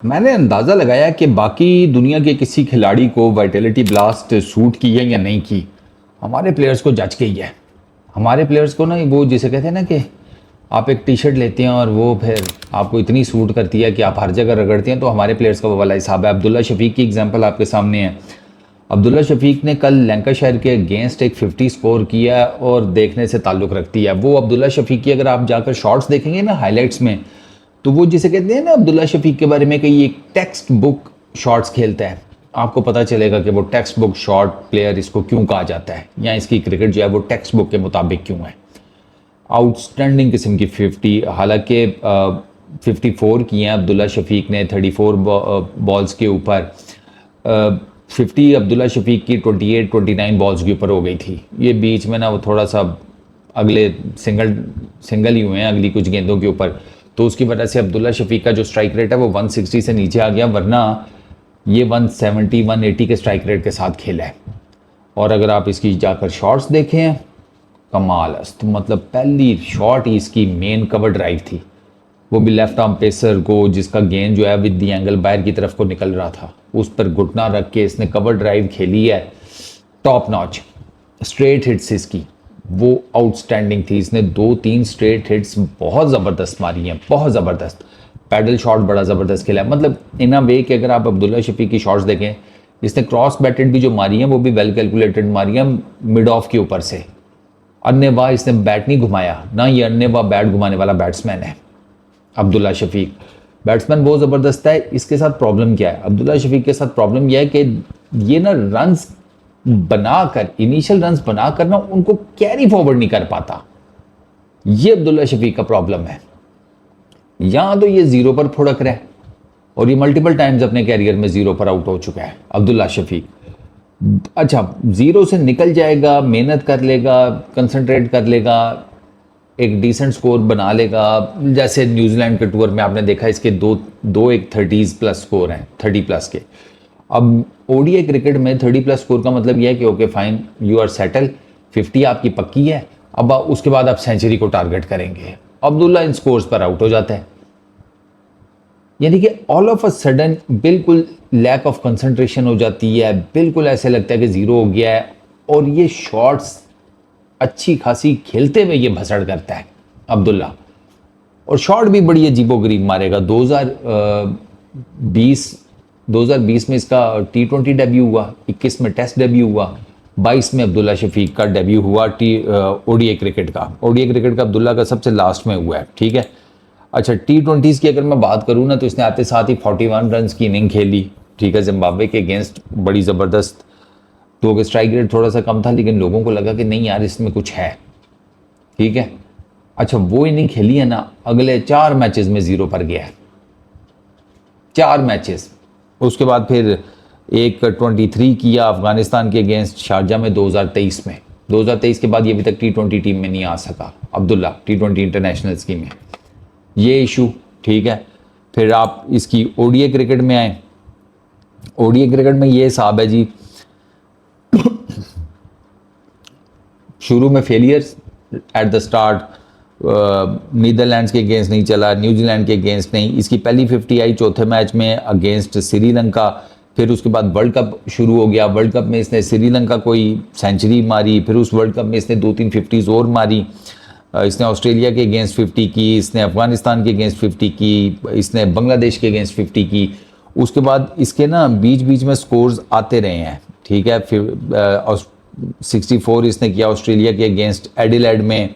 मैंने अंदाज़ा लगाया कि बाकी दुनिया के किसी खिलाड़ी को वाइटलिटी ब्लास्ट सूट की है या नहीं की, हमारे प्लेयर्स को जज की है। हमारे प्लेयर्स को ना वो जिसे कहते हैं ना कि आप एक टी शर्ट लेते हैं और वो फिर आपको इतनी सूट करती है कि आप हर जगह रगड़ते हैं, तो हमारे प्लेयर्स का वो वाला हिसाब है। अब्दुल्ला शफीक की एग्जांपल आपके सामने है। अब्दुल्ला शफीक ने कल लैंकाशायर के अगेंस्ट एक 50 स्कोर किया और देखने से ताल्लुक़ रखती है। वो अब्दुल्ला शफीक की अगर आप जाकर शॉर्ट्स देखेंगे ना हाईलाइट्स में, तो वो जिसे कहते हैं ना अब्दुल्ला शफीक के बारे में कि ये एक टेक्स्ट बुक शॉट्स खेलता है। आपको पता चलेगा कि वो टेक्स्ट बुक शॉट प्लेयर इसको क्यों कहा जाता है, या इसकी क्रिकेट जो है वो टेक्स्ट बुक के मुताबिक क्यों है। आउटस्टैंडिंग किस्म की 50, हालांकि 54 किए हैं अब्दुल्ला शफीक ने 34 बॉल्स के ऊपर। 50 अब्दुल्ला शफीक की 28-29 बॉल्स के ऊपर हो गई थी। ये बीच में ना वो थोड़ा सा अगले सिंगल ही हुए हैं अगली कुछ गेंदों के ऊपर, तो उसकी वजह से अब्दुल्ला शफीक का जो स्ट्राइक रेट है वो 160 से नीचे आ गया, वरना ये 170-180 के स्ट्राइक रेट के साथ खेला है। और अगर आप इसकी जाकर शॉट्स देखें, कमाल अस्त, मतलब पहली शॉट ही इसकी मेन कवर ड्राइव थी, वो भी लेफ्ट आर्म पेसर को जिसका गेंद जो है विद दी एंगल बाहर की तरफ को निकल रहा था, उस पर घुटना रख के इसने कवर ड्राइव खेली है। टॉप नॉच स्ट्रेट हिट्स इसकी वो आउटस्टैंडिंग थी। इसने 2-3 स्ट्रेट हिट्स बहुत ज़बरदस्त मारी हैं, बहुत ज़बरदस्त। पैडल शॉट बड़ा ज़बरदस्त खेला है, मतलब इन अ वे कि अगर आप अब्दुल्ला शफीक की शॉट्स देखें, इसने क्रॉस बैटेड भी जो मारी हैं वो भी वेल कैलकुलेटेड मारी हैं मिड ऑफ के ऊपर से। अन्नेवाह इसने बैट नहीं घुमाया, ना ये अन्नेवाह बैट घुमाने वाला बैट्समैन है अब्दुल्ला शफीक। बैट्समैन बहुत ज़बरदस्त है। इसके साथ प्रॉब्लम क्या है, अब्दुल्ला शफीक के साथ प्रॉब्लम यह है कि ये ना रन्स बनाकर, इनिशियल रन्स बनाकर ना उनको कैरी फॉरवर्ड नहीं कर पाता। ये अब्दुल्ला शफीक का प्रॉब्लम है। यहां तो ये जीरो पर फुड़क रहा है और ये मल्टीपल टाइम्स अपने कैरियर में जीरो पर आउट हो चुका है अब्दुल्ला शफीक। अच्छा, जीरो से निकल जाएगा, मेहनत कर लेगा, कंसंट्रेट कर लेगा, एक डिसेंट स्कोर बना लेगा। जैसे न्यूजीलैंड के टूर में आपने देखा इसके दो एक 30 प्लस स्कोर हैं, 30 प्लस के। अब ओडीआई क्रिकेट में 30 प्लस स्कोर का मतलब यह है कि okay fine, you are settle, 50 आपकी पक्की है, अब उसके बाद आप सेंचुरी को टारगेट करेंगे। अब्दुल्ला इन स्कोर्स पर आउट हो जाता है, यानी कि ऑल ऑफ अ सडन बिल्कुल लैक ऑफ कंसंट्रेशन हो जाती है, बिल्कुल ऐसे लगता है कि जीरो हो गया है। और ये शॉट्स अच्छी खासी खेलते हुए ये भसड़ करता है अब्दुल्ला, और शॉट भी बड़ी अजीबोगरीब मारेगा। 2020 में इसका T20 डेब्यू हुआ, 21 में टेस्ट डेब्यू हुआ, 22 में अब्दुल्ला शफीक का डेब्यू हुआ ओडीआई क्रिकेट का। ओडीआई क्रिकेट का अब्दुल्ला का सबसे लास्ट में हुआ है, ठीक है। अच्छा, T20s की अगर मैं बात करूँ ना, तो इसने आते साथ ही 41 रन की इनिंग खेली, ठीक है, जिम्बाब्वे के अगेंस्ट, बड़ी ज़बरदस्त। तो स्ट्राइक रेट थोड़ा सा कम था, लेकिन लोगों को लगा कि नहीं यार इसमें कुछ है, ठीक है। अच्छा, वो इनिंग खेली है ना, अगले 4 मैचेस में जीरो पर गया है, 4 मैचेस। उसके बाद फिर एक 23 किया अफगानिस्तान के अगेंस्ट शारजा में 2023 में। 2023 के बाद ये अभी तक T20 टीम में नहीं आ सका अब्दुल्ला, T20 इंटरनेशनल स्कीम में, ये इशू, ठीक है। फिर आप इसकी ओडीआई क्रिकेट में आए। ओडीआई क्रिकेट में ये हिसाब है जी, शुरू में failures at the start, Netherlands के अगेंस्ट नहीं चला, न्यूजीलैंड के अगेंस्ट नहीं। इसकी पहली 50 आई चौथे मैच में अगेंस्ट श्रीलंका। फिर उसके बाद वर्ल्ड कप शुरू हो गया, वर्ल्ड कप में इसने श्रीलंका कोई सेंचुरी मारी, फिर उस वर्ल्ड कप में इसने 2-3 50s और मारी। इसने ऑस्ट्रेलिया के अगेंस्ट 50 की, इसने अफगानिस्तान के अगेंस्ट 50 की, इसने बांग्लादेश के अगेंस्ट 50 की। उसके बाद इसके ना बीच बीच में स्कोर्स आते रहे हैं, ठीक है। फिर 64 इसने किया ऑस्ट्रेलिया के अगेंस्ट एडिलेड में,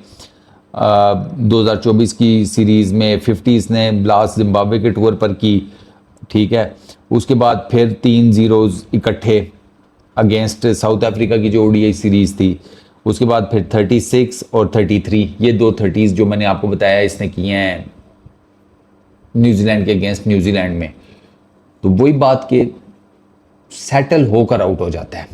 2024 की सीरीज़ में 50 इसने ब्लास्ट जिम्बाब्वे के टूर पर की, ठीक है। उसके बाद फिर 3 जीरोज़ इकट्ठे अगेंस्ट साउथ अफ्रीका की जो ओडीआई सीरीज़ थी। उसके बाद फिर 36 और 33, ये 2 30s जो मैंने आपको बताया इसने किए हैं न्यूजीलैंड के अगेंस्ट न्यूजीलैंड में। तो वही बात के सेटल होकर आउट हो जाता है,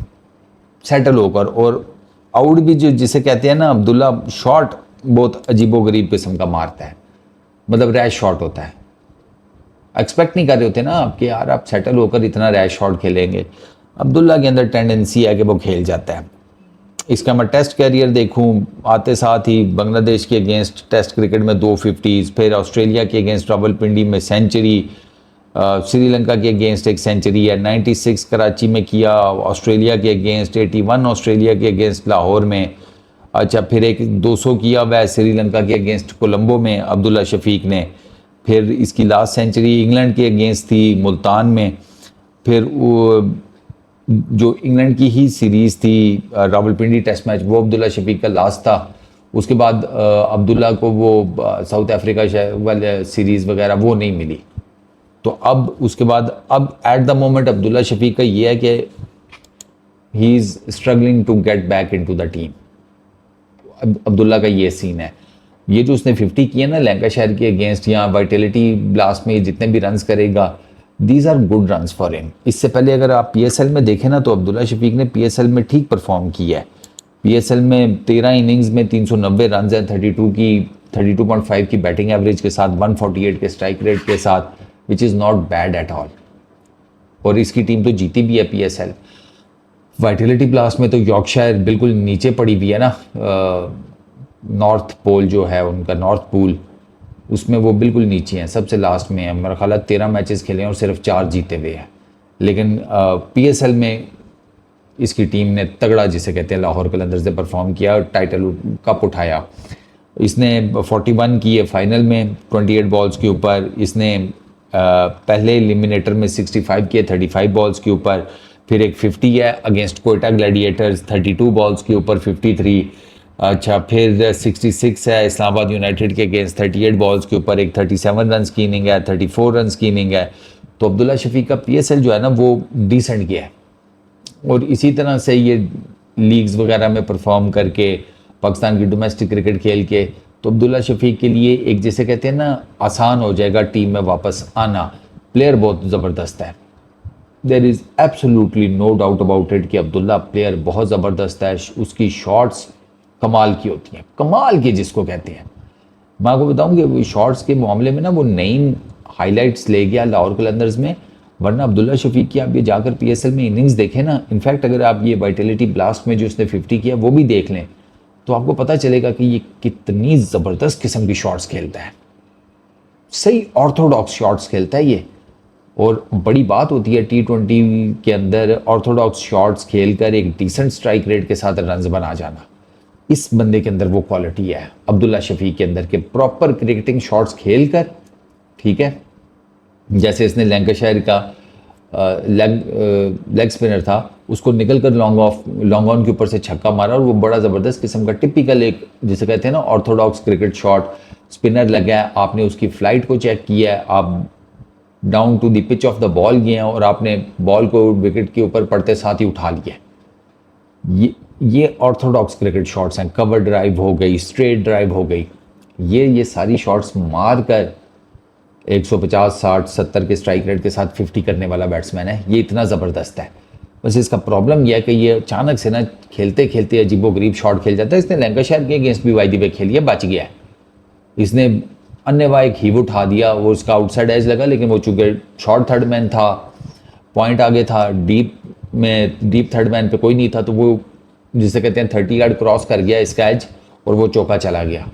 सेटल होकर। और आउट भी जो जिसे कहते हैं ना, अब्दुल्ला शॉट बहुत अजीबोगरीब किस्म का मारता है, मतलब रैश शॉट होता है। एक्सपेक्ट नहीं कर रहे होते ना आपके यार आप सेटल होकर इतना रैश शॉट खेलेंगे। अब्दुल्ला के अंदर टेंडेंसी है कि वो खेल जाता है। इसका मैं टेस्ट कैरियर देखूं, आते साथ ही बांग्लादेश के अगेंस्ट टेस्ट क्रिकेट में 2 50s, फिर ऑस्ट्रेलिया के अगेंस्ट रावलपिंडी में सेंचुरी, श्रीलंका के अगेंस्ट एक सेंचुरी है, 96 कराची में किया, ऑस्ट्रेलिया के अगेंस्ट 81 ऑस्ट्रेलिया के अगेंस्ट लाहौर में। अच्छा, फिर एक 200 किया हुआ है श्रीलंका के अगेंस्ट कोलंबो में अब्दुल्ला शफीक ने। फिर इसकी लास्ट सेंचुरी इंग्लैंड के अगेंस्ट थी मुल्तान में। फिर जो इंग्लैंड की ही सीरीज़ थी रावलपिंडी टेस्ट मैच, वो अब्दुल्ला शफीक का लास्ट था। उसके बाद अब्दुल्ला को वो साउथ अफ्रीका वाले सीरीज़ वगैरह वो नहीं मिली। तो अब उसके बाद अब at the moment Abdullah Shafique का ये है कि he is struggling to get back into the team. Abdullah का ये सीन है। ये जो उसने 50 किए ना लैंकाशायर के अगेंस्ट या वाइटलिटी ब्लास्ट में जितने भी रन्स करेगा, these are good runs for him. इससे पहले अगर आप पीएसएल में देखें ना तो अब्दुल्ला शफीक ने पीएसएल में ठीक परफॉर्म किया है। पीएसएल में 13 इनिंग्स में 390 रन हैं, 32.5 की बैटिंग एवरेज के साथ, 148 के स्ट्राइक रेट के साथ, which is not bad at all. और इसकी टीम तो जीती भी है पीएसएल। वाइटलिटी ब्लास्ट में तो यॉर्कशायर बिल्कुल नीचे पड़ी हुई है ना, नॉर्थ पोल जो है उनका, नॉर्थ पूल, उसमें वो बिल्कुल नीचे हैं, सबसे लास्ट में है। मेरा ख्याल है 13 मैचेस खेले हैं और सिर्फ 4 जीते हुए हैं। लेकिन पीएसएल में इसकी टीम ने तगड़ा, जिसे कहते हैं, लाहौर कलंदर्स से परफॉर्म किया और टाइटल कप उठाया। इसने 41 किए फाइनल में 28 बॉल्स के ऊपर। इसने पहले एलिमिनेटर में 65 किए 35 बॉल्स के ऊपर। फिर एक 50 है अगेंस्ट कोयटा ग्लैडिएटर्स 32 बॉल्स के ऊपर 53। अच्छा, फिर 66 है इस्लामाबाद यूनाइटेड के अगेंस्ट 38 बॉल्स के ऊपर, एक 37 रन की इनिंग है, 34 रन की इनिंग है। तो अब्दुल्ला शफीक का पीएसएल जो है ना वो डिसेंट गया है। और इसी तरह से ये लीग्स वगैरह में परफॉर्म करके, पाकिस्तान की डोमेस्टिक क्रिकेट खेल के, तो अब्दुल्ला शफीक के लिए एक, जैसे कहते हैं ना, आसान हो जाएगा टीम में वापस आना। प्लेयर बहुत ज़बरदस्त है, there is absolutely no doubt about it कि अब्दुल्ला प्लेयर बहुत ज़बरदस्त है। उसकी शॉट्स कमाल की होती हैं, कमाल की जिसको कहते हैं। मैं आपको बताऊं कि वो शॉट्स के मामले में ना वो नई हाइलाइट्स ले गया लाहौर कलंदर्स में। वरना अब्दुल्ला शफीक की आप ये जाकर पीएसएल में इनिंग्स देखें ना, इनफैक्ट अगर आप ये वाइटलिटी ब्लास्ट में जो उसने 50 किया वो भी देख लें, तो आपको पता चलेगा कि ये कितनी ज़बरदस्त किस्म की शॉट्स खेलता है। सही ऑर्थोडॉक्स शॉट्स खेलता है ये। और बड़ी बात होती है T20 के अंदर ऑर्थोडॉक्स शॉट्स खेलकर एक डिसेंट स्ट्राइक रेट के साथ रन्स बना जाना। इस बंदे के अंदर वो क्वालिटी है अब्दुल्ला शफीक के अंदर के प्रॉपर क्रिकेटिंग शॉट्स खेलकर, ठीक है। जैसे इसने लैंकाशायर का लेग स्पिनर था, उसको निकल कर लॉन्ग ऑन के ऊपर से छक्का मारा और वो बड़ा ज़बरदस्त किस्म का टिपिकल एक, जिसे कहते हैं ना, ऑर्थोडॉक्स क्रिकेट शॉट। स्पिनर लगा है, आपने उसकी फ्लाइट को चेक किया है, आप down to the pitch of the ball गए हैं और आपने बॉल को विकेट के ऊपर पड़ते साथ ही उठा लिया। ये ऑर्थोडॉक्स क्रिकेट शॉट्स हैं। कवर ड्राइव हो गई, स्ट्रेट ड्राइव हो गई, ये सारी शॉट्स मार कर 150, 60, 70 के स्ट्राइक रेट के साथ 50 करने वाला बैट्समैन है। ये इतना ज़बरदस्त है। बस इसका प्रॉब्लम यह है कि ये अचानक से ना खेलते खेलते अजीबोगरीब शॉट खेल जाता है। इसने लैंकाशायर के अगेंस्ट भी वाइदी पे खेली है, बच गया है। इसने अन्यवा एक हीव उठा दिया, वो उसका आउटसाइड एज लगा, लेकिन वो चूँकि शॉर्ट थर्ड मैन था, पॉइंट आगे था, डीप थर्ड मैन पे कोई नहीं था, तो वो जिसे कहते हैं 30 यार्ड क्रॉस कर गया इसका एज और वो चौका चला गया।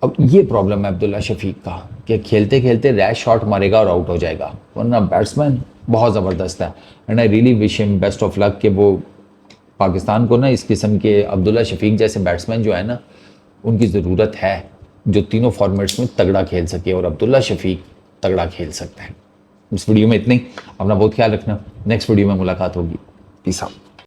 अब ये प्रॉब्लम है अब्दुल्ला शफीक का कि खेलते खेलते रैश शॉट मारेगा और आउट हो जाएगा, वरना बैट्समैन बहुत ज़बरदस्त है। And I really wish him best of luck कि वो पाकिस्तान को ना इस किस्म के अब्दुल्ला शफीक जैसे बैट्समैन जो है ना, उनकी ज़रूरत है, जो तीनों फॉर्मेट्स में तगड़ा खेल सके, और अब्दुल्ला शफीक तगड़ा खेल सकता है। इस वीडियो में इतनी, अपना बहुत ख्याल रखना। नेक्स्ट वीडियो में मुलाकात होगी। Peace out.